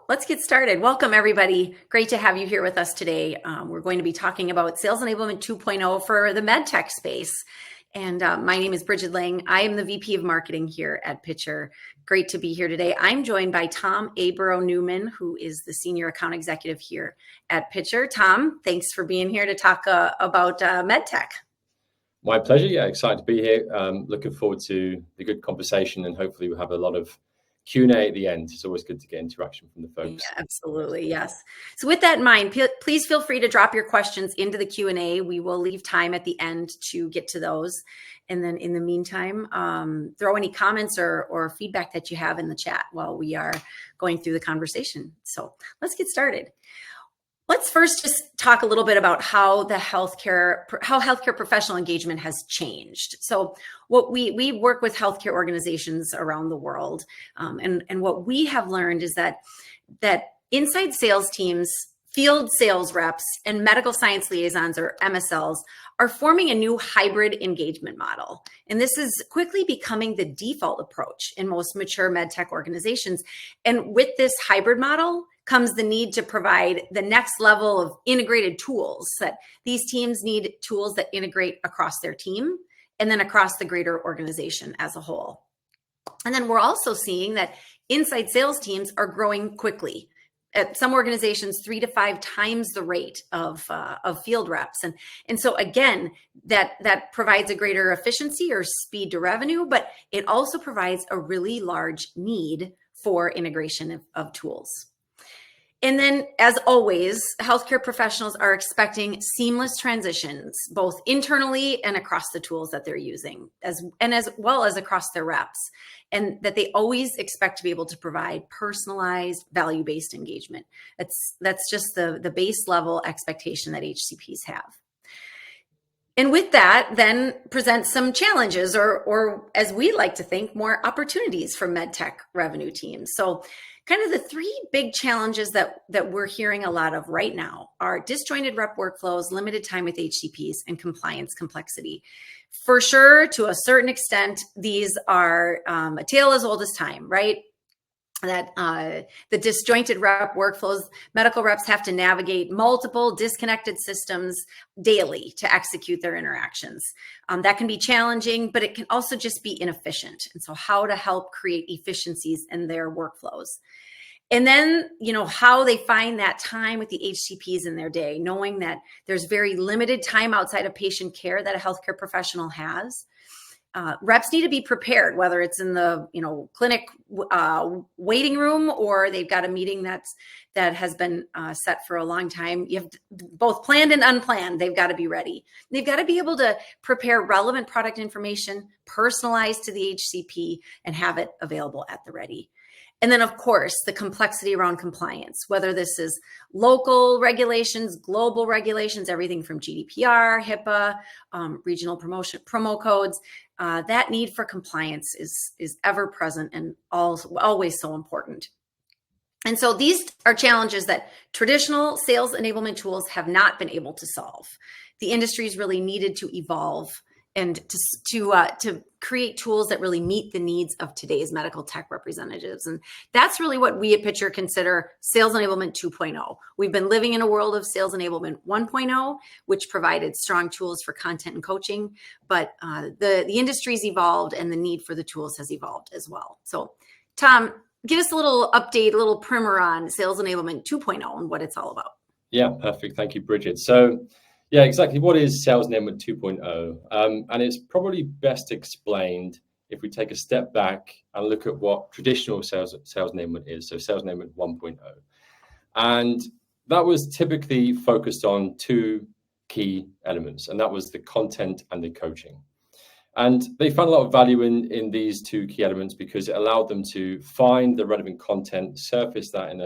let's get started. Welcome, everybody. Great to have you here with us today. We're going to be talking about Sales Enablement 2.0 for the MedTech space. And my name is Bridget Lang. I am the VP of Marketing here at Pitcher. Great to be here today. I'm joined by Tom Abro-Newman, who is the Senior Account Executive here at Pitcher. Tom, thanks for being here to talk about MedTech. My pleasure. Yeah, excited to be here. Looking forward to the good conversation, and hopefully we'll have a lot of Q&A at the end. It's always good to get interaction from the folks. Yeah, absolutely. Yes. So with that in mind, please feel free to drop your questions into the Q&A. We will leave time at the end to get to those. And then in the meantime, throw any comments or feedback that you have in the chat while we are going through the conversation. So let's get started. Let's first just talk a little bit about how healthcare professional engagement has changed. So what we work with healthcare organizations around the world, and what we have learned is that inside sales teams, field sales reps, and medical science liaisons, or MSLs, are forming a new hybrid engagement model. And this is quickly becoming the default approach in most mature MedTech organizations. And with this hybrid model comes the need to provide the next level of integrated tools. That these teams need tools that integrate across their team and then across the greater organization as a whole. And then we're also seeing that inside sales teams are growing quickly. At some organizations, 3 to 5 times the rate of field reps. And so again, that provides a greater efficiency or speed to revenue, but it also provides a really large need for integration of tools. And then, as always, healthcare professionals are expecting seamless transitions, both internally and across the tools that they're using, as well as across their reps, and that they always expect to be able to provide personalized, value-based engagement. That's just the base level expectation that HCPs have. And with that, then presents some challenges, or as we like to think, more opportunities for MedTech revenue teams. So kind of the 3 big challenges that we're hearing a lot of right now are disjointed rep workflows, limited time with HCPs, and compliance complexity. For sure, to a certain extent, these are a tale as old as time, right? That the disjointed rep workflows, medical reps have to navigate multiple disconnected systems daily to execute their interactions. That can be challenging, but it can also just be inefficient. And so how to help create efficiencies in their workflows. And then, how they find that time with the HCPs in their day, knowing that there's very limited time outside of patient care that a healthcare professional has. Reps need to be prepared, whether it's in the clinic waiting room or they've got a meeting that has been set for a long time. You have both planned and unplanned. They've got to be ready. They've got to be able to prepare relevant product information, personalized to the HCP, and have it available at the ready. And then, of course, the complexity around compliance, whether this is local regulations, global regulations, everything from GDPR, HIPAA, regional promo codes. That need for compliance is ever present and always so important. And so these are challenges that traditional sales enablement tools have not been able to solve. The industry's really needed to evolve and to create tools that really meet the needs of today's medical tech representatives. And that's really what we at Pitcher consider Sales Enablement 2.0. We've been living in a world of Sales Enablement 1.0, which provided strong tools for content and coaching, but the industry's evolved and the need for the tools has evolved as well. So Tom, give us a little update, a little primer on Sales Enablement 2.0 and what it's all about. Yeah, perfect. Thank you, Bridget. So yeah, exactly. What is Sales Enablement 2.0? And it's probably best explained if we take a step back and look at what traditional sales enablement is. So Sales Enablement 1.0. And that was typically focused on 2 key elements, and that was the content and the coaching. And they found a lot of value in these 2 key elements because it allowed them to find the relevant content, surface that in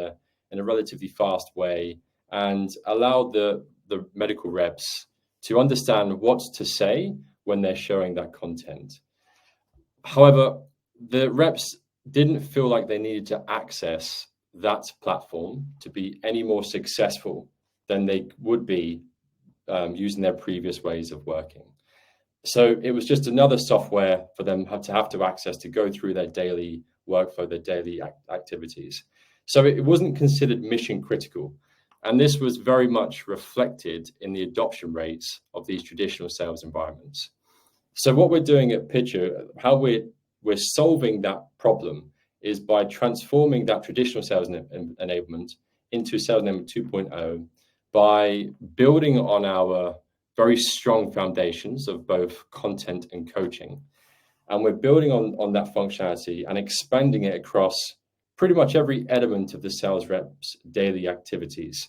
a relatively fast way, and allow the medical reps to understand what to say when they're showing that content. However, the reps didn't feel like they needed to access that platform to be any more successful than they would be using their previous ways of working. So it was just another software for them to have to access to go through their daily workflow, their daily activities. So it wasn't considered mission critical. And this was very much reflected in the adoption rates of these traditional sales environments. So what we're doing at Pitcher, how we're solving that problem is by transforming that traditional sales enablement into sales enablement 2.0 by building on our very strong foundations of both content and coaching. And we're building on that functionality and expanding it across pretty much every element of the sales rep's daily activities.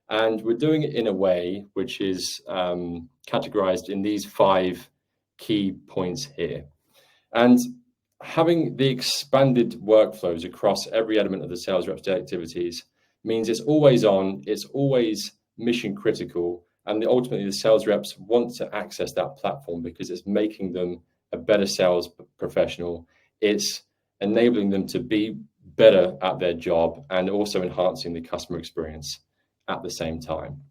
And we're doing it in a way which is categorized in these 5 key points here. And having the expanded workflows across every element of the sales rep's daily activities means it's always on, it's always mission critical, and ultimately the sales reps want to access that platform because it's making them a better sales professional. It's enabling them to be better at their job and also enhancing the customer experience at the same time.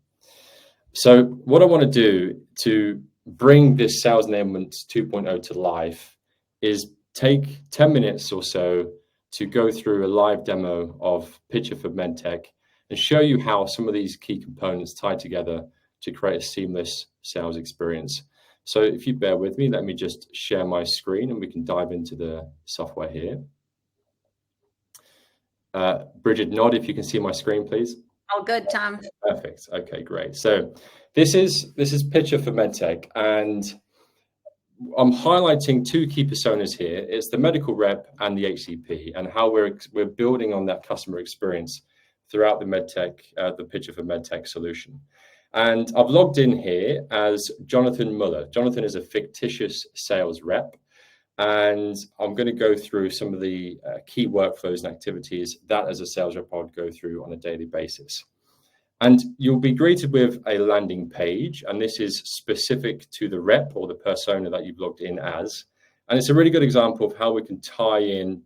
So what I want to do to bring this sales enablement 2.0 to life is take 10 minutes or so to go through a live demo of Pitcher for MedTech and show you how some of these key components tie together to create a seamless sales experience. So if you bear with me, let me just share my screen and we can dive into the software here. Bridget, nod if you can see my screen, please. All good, Tom. Perfect. Okay, great. So this is Pitcher for MedTech, and I'm highlighting 2 key personas here. It's the medical rep and the HCP, and how we're building on that customer experience throughout the MedTech, the Pitcher for MedTech solution. And I've logged in here as Jonathan Muller. Jonathan is a fictitious sales rep, and I'm going to go through some of the key workflows and activities that as a sales rep I would go through on a daily basis. And you'll be greeted with a landing page, and this is specific to the rep or the persona that you've logged in as. And it's a really good example of how we can tie in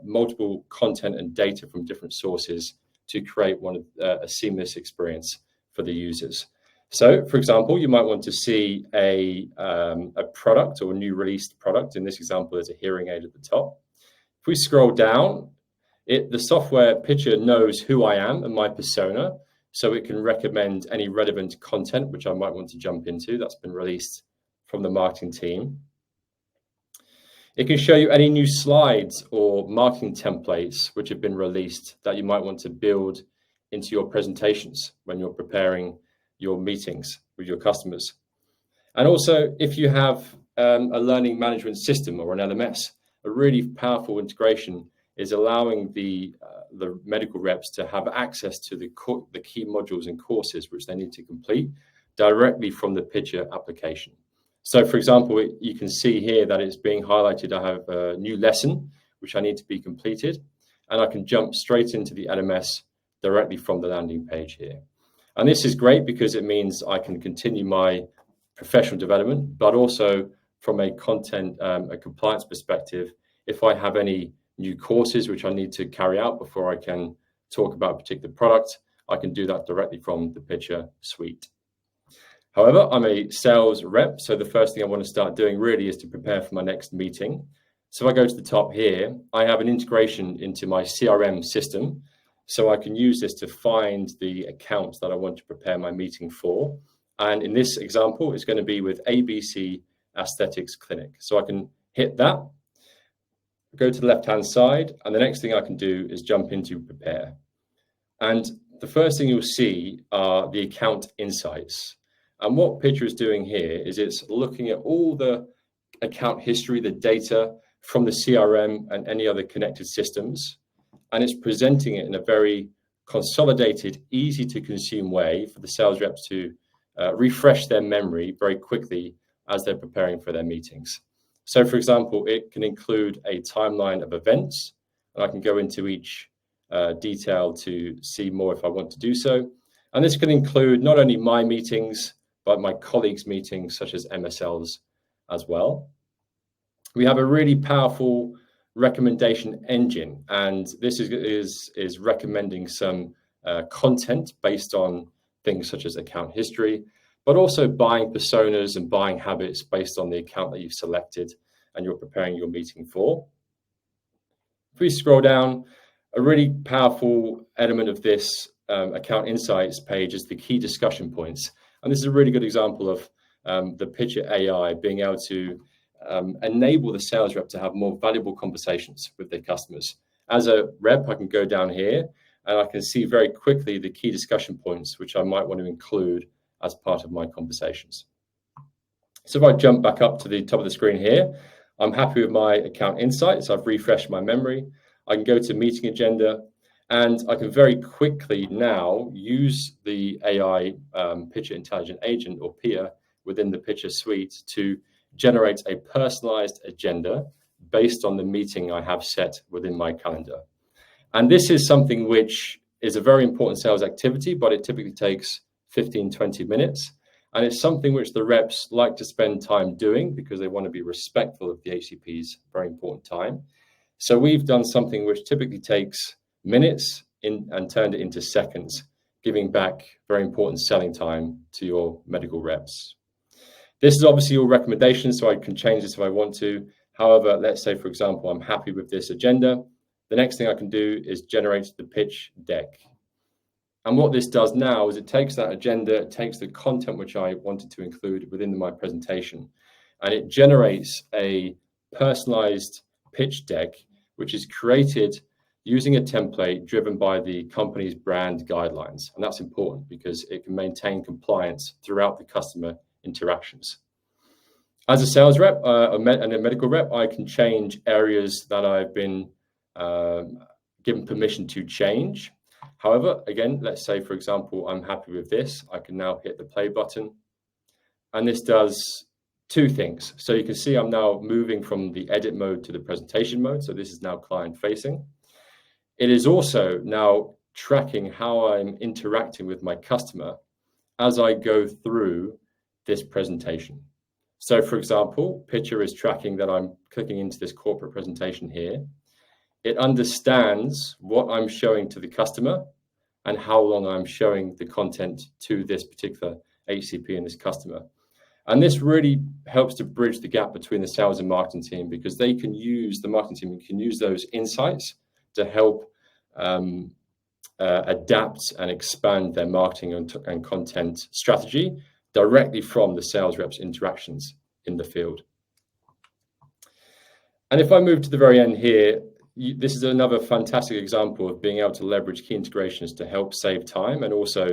multiple content and data from different sources to create a seamless experience for the users. So, for example, you might want to see a product or a new released product. In this example, there's a hearing aid at the top. If we scroll down, the software Pitcher knows who I am and my persona, so it can recommend any relevant content which I might want to jump into that's been released from the marketing team. It can show you any new slides or marketing templates which have been released that you might want to build into your presentations when you're preparing your meetings with your customers. And also, if you have a learning management system or an LMS, a really powerful integration is allowing the medical reps to have access to the key modules and courses which they need to complete directly from the Pitcher application. So, for example, you can see here that it's being highlighted. I have a new lesson which I need to be completed, and I can jump straight into the LMS directly from the landing page here. And this is great because it means I can continue my professional development, but also from a content, a compliance perspective, if I have any new courses which I need to carry out before I can talk about a particular product, I can do that directly from the Pitcher suite. However, I'm a sales rep, so the first thing I want to start doing really is to prepare for my next meeting. So if I go to the top here, I have an integration into my CRM system, so I can use this to find the accounts that I want to prepare my meeting for. And in this example, it's going to be with ABC Aesthetics Clinic. So I can hit that, go to the left-hand side, and the next thing I can do is jump into prepare. And the first thing you'll see are the account insights. And what Pitcher is doing here is it's looking at all the account history, the data from the CRM and any other connected systems, and it's presenting it in a very consolidated, easy to consume way for the sales reps to refresh their memory very quickly as they're preparing for their meetings. So, for example, it can include a timeline of events, and I can go into each detail to see more if I want to do so. And this can include not only my meetings, but my colleagues' meetings, such as MSLs as well. We have a really powerful recommendation engine, and this is recommending some content based on things such as account history, but also buying personas and buying habits based on the account that you've selected and you're preparing your meeting for. If we scroll down, a really powerful element of this account insights page is the key discussion points. And this is a really good example of the Pitcher AI being able to enable the sales rep to have more valuable conversations with their customers. As a rep, I can go down here and I can see very quickly the key discussion points, which I might want to include as part of my conversations. So if I jump back up to the top of the screen here, I'm happy with my account insights. I've refreshed my memory. I can go to meeting agenda, and I can very quickly now use the AI Pitcher Intelligent Agent, or PIA, within the Pitcher suite to generate a personalized agenda based on the meeting I have set within my calendar. And this is something which is a very important sales activity, but it typically takes 15, 20 minutes. And it's something which the reps like to spend time doing because they want to be respectful of the HCP's very important time. So we've done something which typically takes minutes and turned it into seconds, giving back very important selling time to your medical reps. This is obviously your recommendation, so I can change this if I want to. However, let's say, for example, I'm happy with this agenda. The next thing I can do is generate the pitch deck. And what this does now is it takes that agenda, it takes the content which I wanted to include within my presentation, and it generates a personalized pitch deck, which is created using a template driven by the company's brand guidelines. And that's important because it can maintain compliance throughout the customer interactions. As a sales rep and a medical rep, I can change areas that I've been given permission to change. However, again, let's say, for example, I'm happy with this. I can now hit the play button. And this does two things. So you can see I'm now moving from the edit mode to the presentation mode. So this is now client facing. It is also now tracking how I'm interacting with my customer as I go through this presentation. So for example, Pitcher is tracking that I'm clicking into this corporate presentation here. It understands what I'm showing to the customer and how long I'm showing the content to this particular HCP and this customer. And this really helps to bridge the gap between the sales and marketing team, because they can use, the marketing team can use those insights to help adapt and expand their marketing and content strategy directly from the sales reps' interactions in the field. And if I move to the very end here, this is another fantastic example of being able to leverage key integrations to help save time and also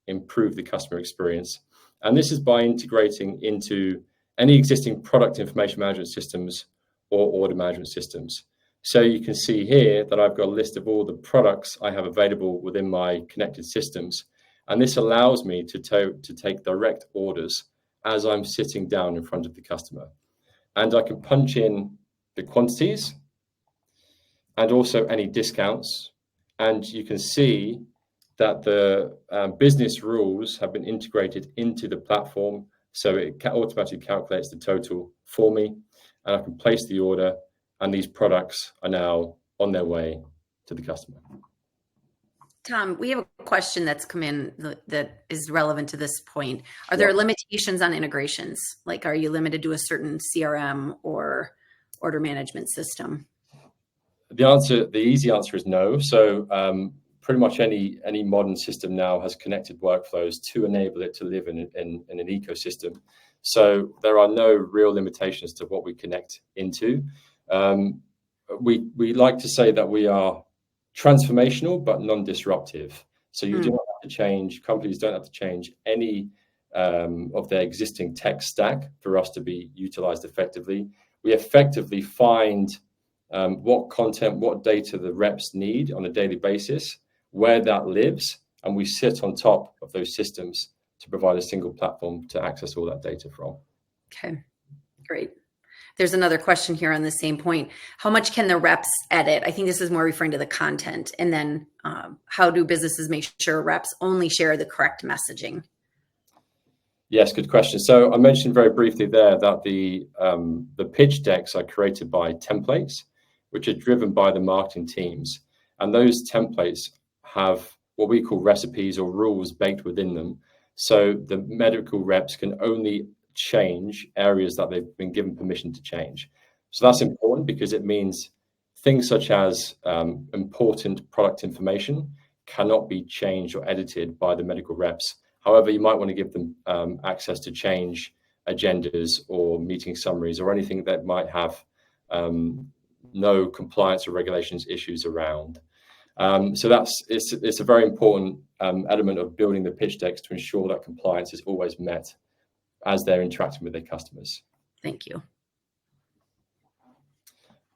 improve the customer experience. And this is by integrating into any existing product information management systems or order management systems. So you can see here that I've got a list of all the products I have available within my connected systems. And this allows me to take direct orders as I'm sitting down in front of the customer. And I can punch in the quantities and also any discounts. And you can see that the business rules have been integrated into the platform. So it automatically calculates the total for me, and I can place the order, and these products are now on their way to the customer. Tom, we have a question that's come in that is relevant to this point. Are there limitations on integrations? Like, are you limited to a certain CRM or order management system? The easy answer is no. So pretty much any modern system now has connected workflows to enable it to live in an ecosystem. So there are no real limitations to what we connect into. We like to say that we are transformational but non-disruptive. So you do not have to change, companies don't have to change any of their existing tech stack for us to be utilized effectively. We effectively find what content, what data the reps need on a daily basis, where that lives, and we sit on top of those systems to provide a single platform to access all that data from. Okay, great. There's another question here on the same point. How much can the reps edit? I think this is more referring to the content. And then how do businesses make sure reps only share the correct messaging? Yes, good question. So I mentioned very briefly there that the pitch decks are created by templates, which are driven by the marketing teams. And those templates have what we call recipes or rules baked within them. So the medical reps can only change areas that they've been given permission to change. So that's important because it means things such as important product information cannot be changed or edited by the medical reps. However, you might want to give them access to change agendas or meeting summaries or anything that might have no compliance or regulations issues around. So it's a very important element of building the pitch decks to ensure that compliance is always met as they're interacting with their customers. Thank you.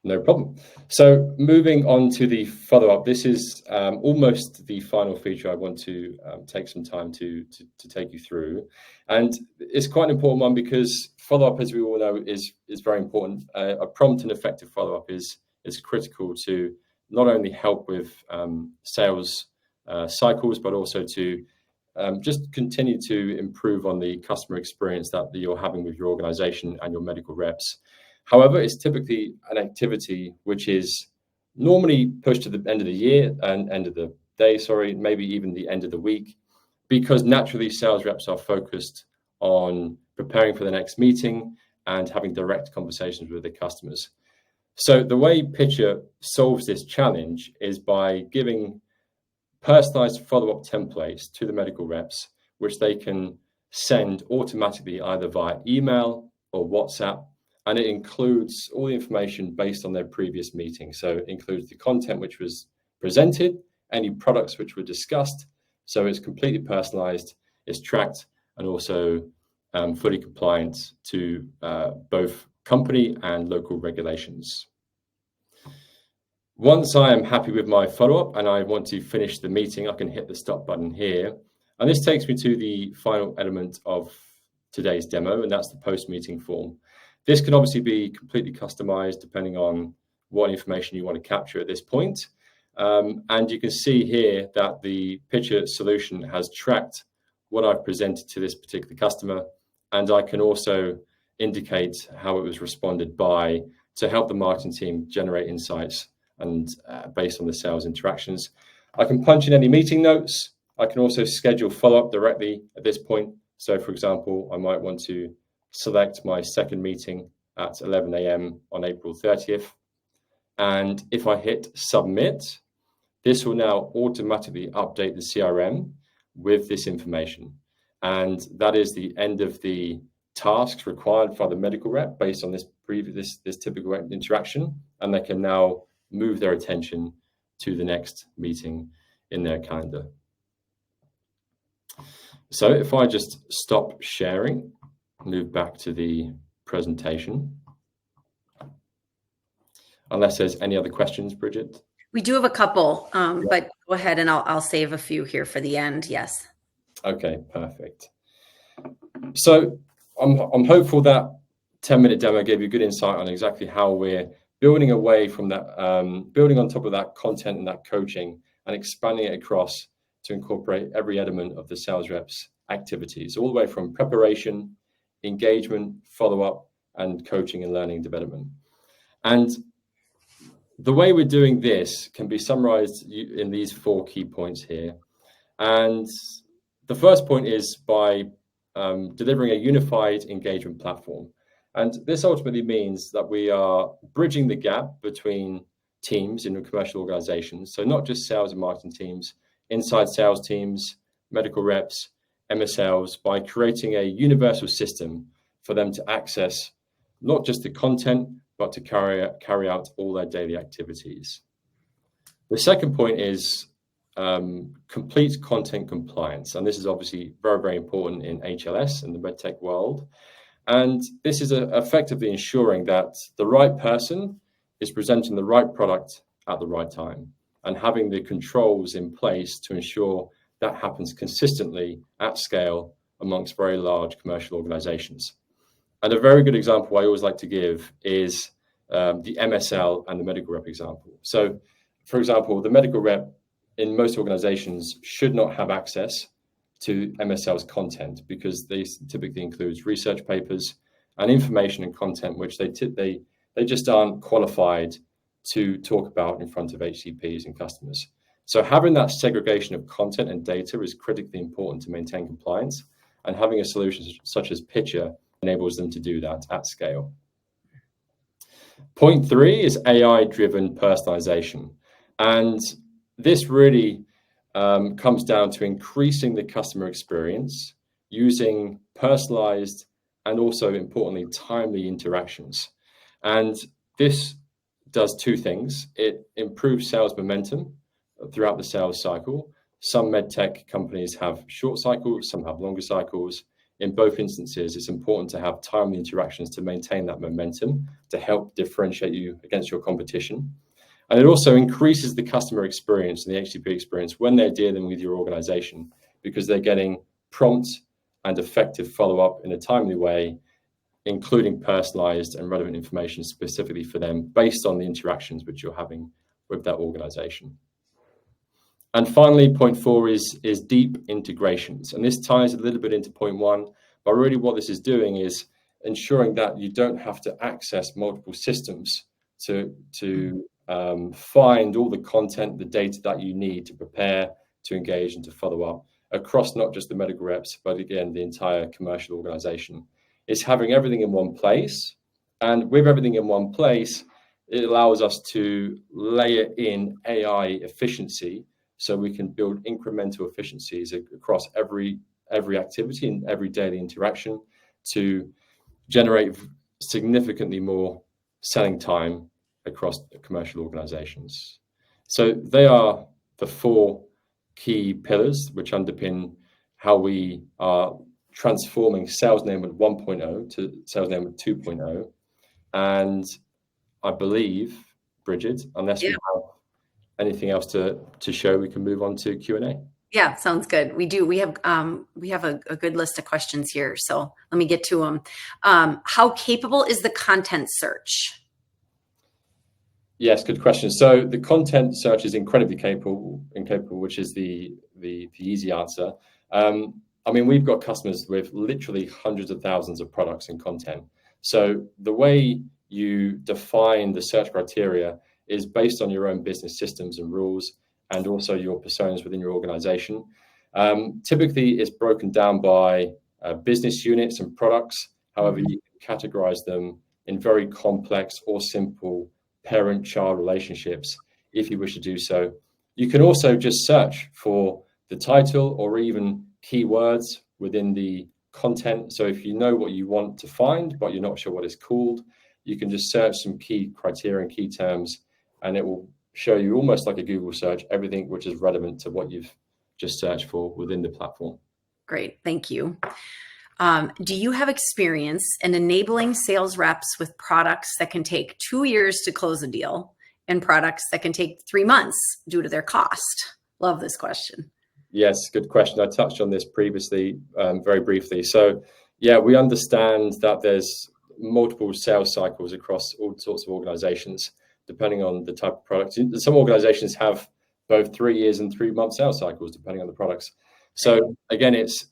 No problem. So moving on to the follow-up, this is almost the final feature I want to take some time to take you through. And it's quite an important one because follow-up, as we all know, is very important. A prompt and effective follow-up is critical to not only help with sales cycles, but also to just continue to improve on the customer experience that you're having with your organization and your medical reps. However, it's typically an activity which is normally pushed to the end of the year and end of the day, maybe even the end of the week, because naturally sales reps are focused on preparing for the next meeting and having direct conversations with their customers. So the way Pitcher solves this challenge is by giving personalized follow-up templates to the medical reps, which they can send automatically either via email or WhatsApp. And it includes all the information based on their previous meeting. So it includes the content which was presented, any products which were discussed. So it's completely personalized, it's tracked, and also fully compliant to both company and local regulations. Once I am happy with my follow-up and I want to finish the meeting, I can hit the stop button here. And this takes me to the final element of today's demo, and that's the post-meeting form. This can obviously be completely customized depending on what information you want to capture at this point. And you can see here that the Pitcher solution has tracked what I've presented to this particular customer. And I can also indicate how it was responded by to help the marketing team generate insights and based on the sales interactions. I can punch in any meeting notes. I can also schedule follow-up directly at this point. So for example, I might want to select my second meeting at 11 a.m. on April 30th. And if I hit submit, this will now automatically update the CRM with this information. And that is the end of the tasks required by the medical rep based on this typical interaction. And they can now move their attention to the next meeting in their calendar. So if I just stop sharing, move back to the presentation. Unless there's any other questions, Bridget? We do have a couple, but go ahead and I'll save a few here for the end. Yes. Okay, perfect. So I'm hopeful that 10-minute demo gave you good insight on exactly how we're building away from that, building on top of that content and that coaching and expanding it across to incorporate every element of the sales reps activities, all the way from preparation, engagement, follow-up, and coaching and learning development. And the way we're doing this can be summarized in these 4 key points here. And the first point is by delivering a unified engagement platform. And this ultimately means that we are bridging the gap between teams in commercial organizations. So not just sales and marketing teams, inside sales teams, medical reps, MSLs, by creating a universal system for them to access not just the content, but to carry out all their daily activities. The second point is complete content compliance. And this is obviously very, very important in HLS and the MedTech world. And this is effectively ensuring that the right person is presenting the right product at the right time and having the controls in place to ensure that happens consistently at scale amongst very large commercial organizations. And a very good example I always like to give is the MSL and the medical rep example. So, for example, the medical rep in most organizations should not have access to MSL's content because this typically includes research papers and information and content which they just aren't qualified to talk about in front of HCPs and customers. So having that segregation of content and data is critically important to maintain compliance, and having a solution such as Pitcher enables them to do that at scale. Point three is AI-driven personalization. And this really comes down to increasing the customer experience using personalized and also importantly, timely interactions. And this does two things. It improves sales momentum throughout the sales cycle. Some MedTech companies have short cycles, some have longer cycles. In both instances, it's important to have timely interactions to maintain that momentum, to help differentiate you against your competition. And it also increases the customer experience and the HCP experience when they're dealing with your organization, because they're getting prompt and effective follow-up in a timely way, including personalized and relevant information specifically for them based on the interactions which you're having with that organization. And finally, point four is deep integrations. And this ties a little bit into point one, but really what this is doing is ensuring that you don't have to access multiple systems to find all the content, the data that you need to prepare, to engage, and to follow up across not just the medical reps, but again, the entire commercial organization. It's having everything in one place. And with everything in one place, it allows us to layer in AI efficiency so we can build incremental efficiencies across every activity and every daily interaction to generate significantly more selling time across commercial organizations. So they are the four key pillars which underpin how we are transforming sales enablement 1.0 to sales enablement 2.0. And I believe, Bridget, unless we have anything else to show, we can move on to Q&A. Yeah, sounds good. We do. We have a good list of questions here, so let me get to them. How capable is the content search? Yes, good question. So the content search is incredibly capable, which is the easy answer. I mean, we've got customers with literally hundreds of thousands of products and content. So the way you define the search criteria is based on your own business systems and rules, and also your personas within your organization. Typically, it's broken down by business units and products. However, you can categorize them in very complex or simple parent-child relationships if you wish to do so. You can also just search for the title or even keywords within the content. So if you know what you want to find, but you're not sure what it's called, you can just search some key criteria and key terms, and it will show you almost like a Google search, everything which is relevant to what you've just searched for within the platform. Great, thank you. Do you have experience in enabling sales reps with products that can take 2 years to close a deal and products that can take 3 months due to their cost? Love this question. Yes, good question. I touched on this previously, very briefly. So yeah, we understand that there's multiple sales cycles across all sorts of organizations, depending on the type of product. Some organizations have both 3 years and 3 month sales cycles, depending on the products. So again, it's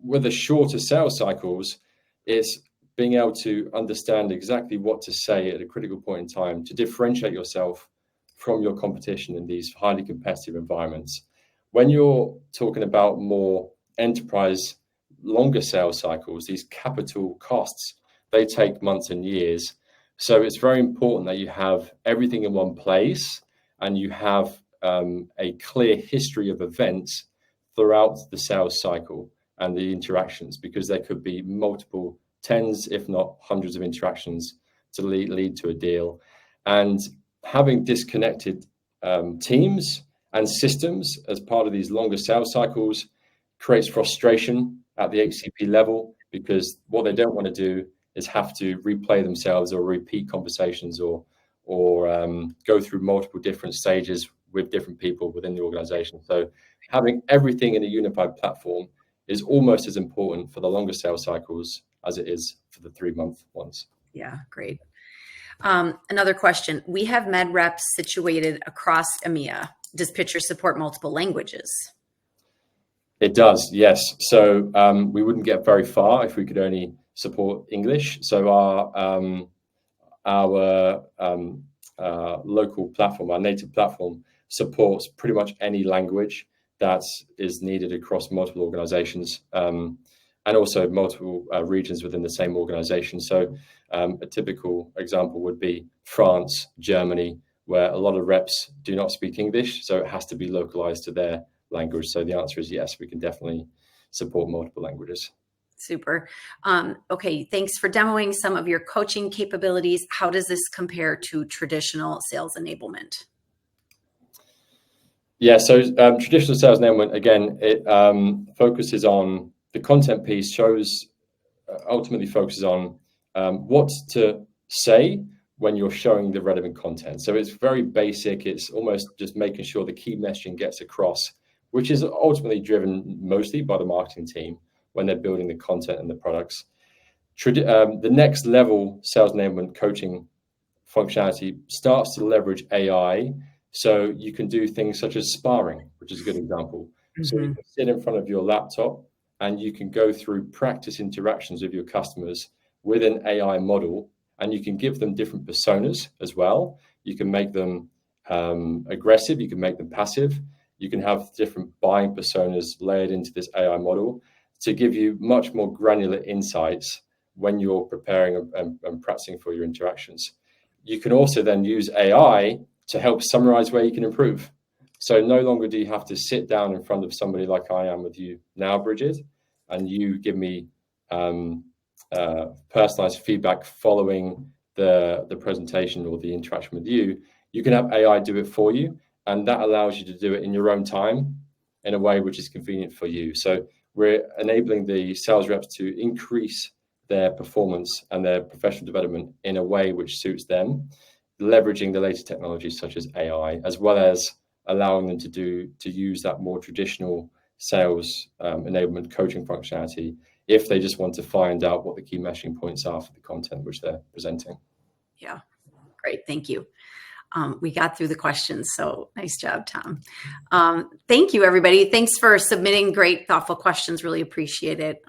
with the shorter sales cycles, it's being able to understand exactly what to say at a critical point in time to differentiate yourself from your competition in these highly competitive environments. When you're talking about more enterprise, longer sales cycles, these capital costs, they take months and years. So it's very important that you have everything in one place and you have a clear history of events throughout the sales cycle and the interactions, because there could be multiple tens, if not hundreds of interactions to lead to a deal. And having disconnected teams and systems as part of these longer sales cycles creates frustration at the HCP level, because what they don't want to do is have to replay themselves or repeat conversations or go through multiple different stages with different people within the organization. So having everything in a unified platform is almost as important for the longer sales cycles as it is for the 3 month ones. Yeah, great. Another question. We have med reps situated across EMEA. Does Pitcher support multiple languages? It does, yes. So we wouldn't get very far if we could only support English. So our local platform, our native platform, supports pretty much any language that is needed across multiple organizations. and also multiple regions within the same organization. So a typical example would be France, Germany, where a lot of reps do not speak English, so it has to be localized to their language. So the answer is yes, we can definitely support multiple languages. Super. Okay, thanks for demoing some of your coaching capabilities. How does this compare to traditional sales enablement? Yeah, so traditional sales enablement, again, it focuses on the content piece, ultimately focuses on what to say when you're showing the relevant content. So it's very basic. It's almost just making sure the key messaging gets across, which is ultimately driven mostly by the marketing team when they're building the content and the products. The next level sales enablement coaching functionality starts to leverage AI. So you can do things such as sparring, which is a good example. So you can sit in front of your laptop and you can go through practice interactions with your customers with an AI model, and you can give them different personas as well. You can make them aggressive, you can make them passive. You can have different buying personas layered into this AI model to give you much more granular insights when you're preparing and practicing for your interactions. You can also then use AI to help summarize where you can improve. So no longer do you have to sit down in front of somebody like I am with you now, Bridget, and you give me personalized feedback following the presentation or the interaction with you. You can have AI do it for you, and that allows you to do it in your own time in a way which is convenient for you. So we're enabling the sales reps to increase their performance and their professional development in a way which suits them, leveraging the latest technologies such as AI, as well as allowing them to use that more traditional sales enablement coaching functionality if they just want to find out what the key messaging points are for the content which they're presenting. Yeah, great. Thank you. We got through the questions, so nice job, Tom. Thank you, everybody. Thanks for submitting great, thoughtful questions. Really appreciate it.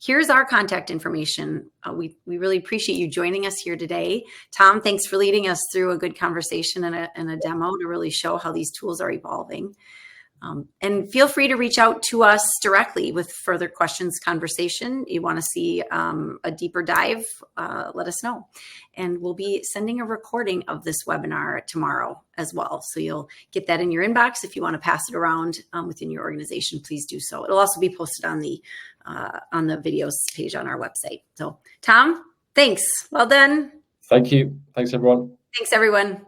Here's our contact information. We really appreciate you joining us here today. Tom, thanks for leading us through a good conversation and a demo to really show how these tools are evolving. And feel free to reach out to us directly with further questions, conversation. You want to see a deeper dive, let us know. And we'll be sending a recording of this webinar tomorrow as well. So you'll get that in your inbox. If you want to pass it around within your organization, please do so. It'll also be posted on the videos page on our website. So Tom, thanks. Well done. Thank you. Thanks, everyone. Thanks, everyone.